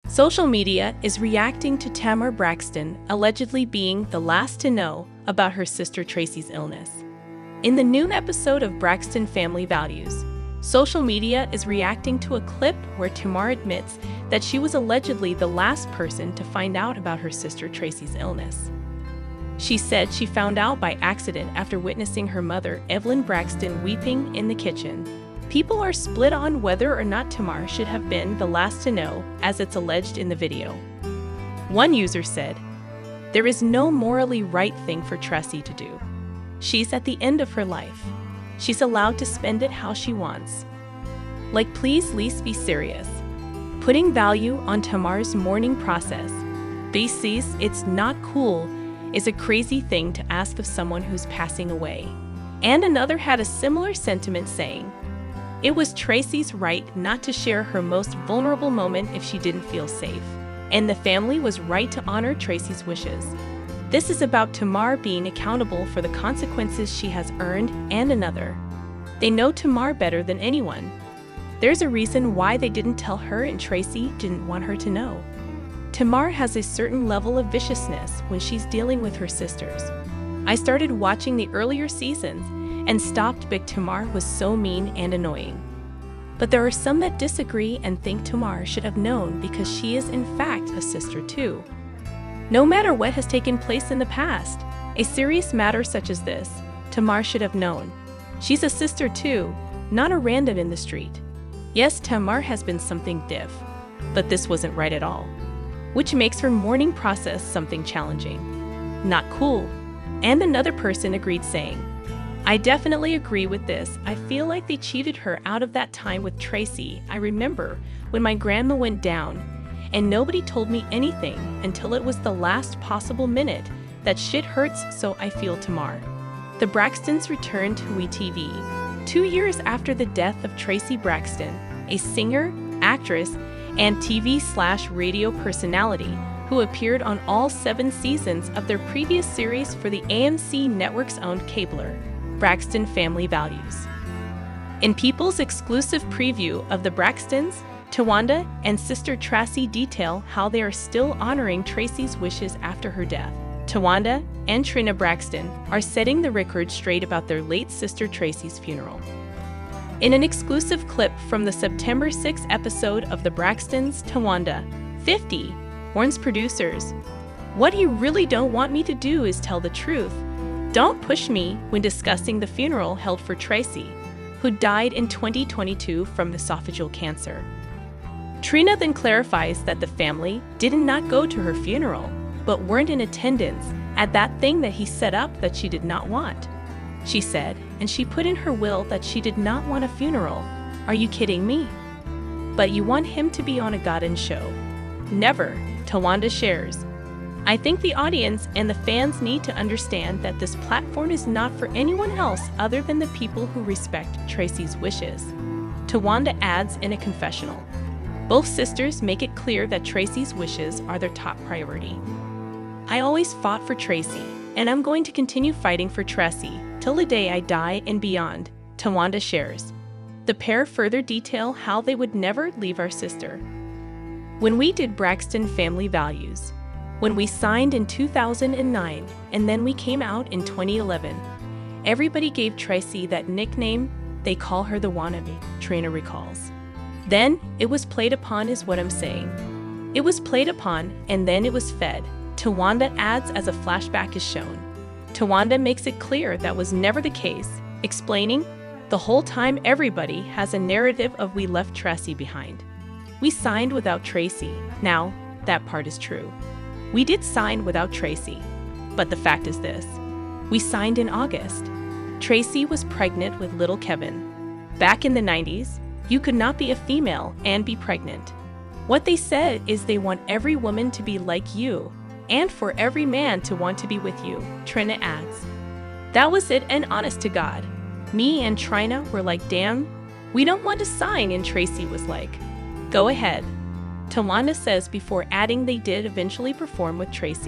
Social media is reacting to Tamar Braxton allegedly being the last to know about her sister Traci's illness. In the new episode of Braxton Family Values, social media is reacting to a clip where Tamar admits that she was allegedly the last person to find out about her sister Traci's illness. She said she found out by accident after witnessing her mother, Evelyn Braxton, weeping in the kitchen. People are split on whether or not Tamar should have been the last to know, as it's alleged in the video. One user said, "There is no morally right thing for Traci to do. She's at the end of her life. She's allowed to spend it how she wants. Like, please, let's be serious. Putting value on Tamar's mourning process, because it's not cool, is a crazy thing to ask of someone who's passing away." And another had a similar sentiment saying, "It was Traci's right not to share her most vulnerable moment if she didn't feel safe, and the family was right to honor Traci's wishes. This is about Tamar being accountable for the consequences she has earned." And another, "They know Tamar better than anyone. There's a reason why they didn't tell her and Traci didn't want her to know. Tamar has a certain level of viciousness when she's dealing with her sisters. I started watching the earlier seasons and stopped because Tamar was so mean and annoying. But there are some that disagree and think Tamar should have known because she is in fact a sister too. No matter what has taken place in the past, a serious matter such as this, Tamar should have known. She's a sister too, not a random in the street. Yes, Tamar has been something diff, but this wasn't right at all, which makes her mourning process something challenging. Not cool." And another person agreed saying, "I definitely agree with this. I feel like they cheated her out of that time with Traci. I remember when my grandma went down, and nobody told me anything until it was the last possible minute. That shit hurts, so I feel Tamar." The Braxtons returned to WeTV 2 years after the death of Traci Braxton, a singer, actress, and TV/radio personality who appeared on all 7 seasons of their previous series for the AMC network's own cabler, Braxton Family Values. In People's exclusive preview of the Braxtons, Tawanda and sister Traci detail how they are still honoring Traci's wishes after her death. Tawanda and Trina Braxton are setting the record straight about their late sister Traci's funeral. In an exclusive clip from the September 6th episode of the Braxtons, Tawanda, 50, warns producers, "What you really don't want me to do is tell the truth. Don't push me," when discussing the funeral held for Traci, who died in 2022 from esophageal cancer. Trina then clarifies that the family did not go to her funeral, but weren't in attendance at that thing that he set up that she did not want. She said, and she put in her will that she did not want a funeral. Are you kidding me? But you want him to be on a garden show. Never, Tawanda shares. I think the audience and the fans need to understand that this platform is not for anyone else other than the people who respect Traci's wishes. Tawanda adds in a confessional. Both sisters make it clear that Traci's wishes are their top priority. I always fought for Traci, and I'm going to continue fighting for Traci till the day I die and beyond, Tawanda shares. The pair further detail how they would never leave our sister. When we did Braxton Family Values, when we signed in 2009 and then we came out in 2011, everybody gave Traci that nickname. They call her the wannabe, Trina recalls. Then it was played upon is what I'm saying. It was played upon and then it was fed, Tawanda adds as a flashback is shown. Tawanda makes it clear that was never the case, explaining, the whole time everybody has a narrative of we left Traci behind. We signed without Traci. Now, that part is true. We did sign without Traci. But the fact is this. We signed in August. Traci was pregnant with little Kevin. Back in the 90s, you could not be a female and be pregnant. What they said is they want every woman to be like you, and for every man to want to be with you, Trina adds. That was it, and honest to God. Me and Trina were like, damn, we don't want to sign, and Traci was like, go ahead. Tawanda says before adding they did eventually perform with Traci.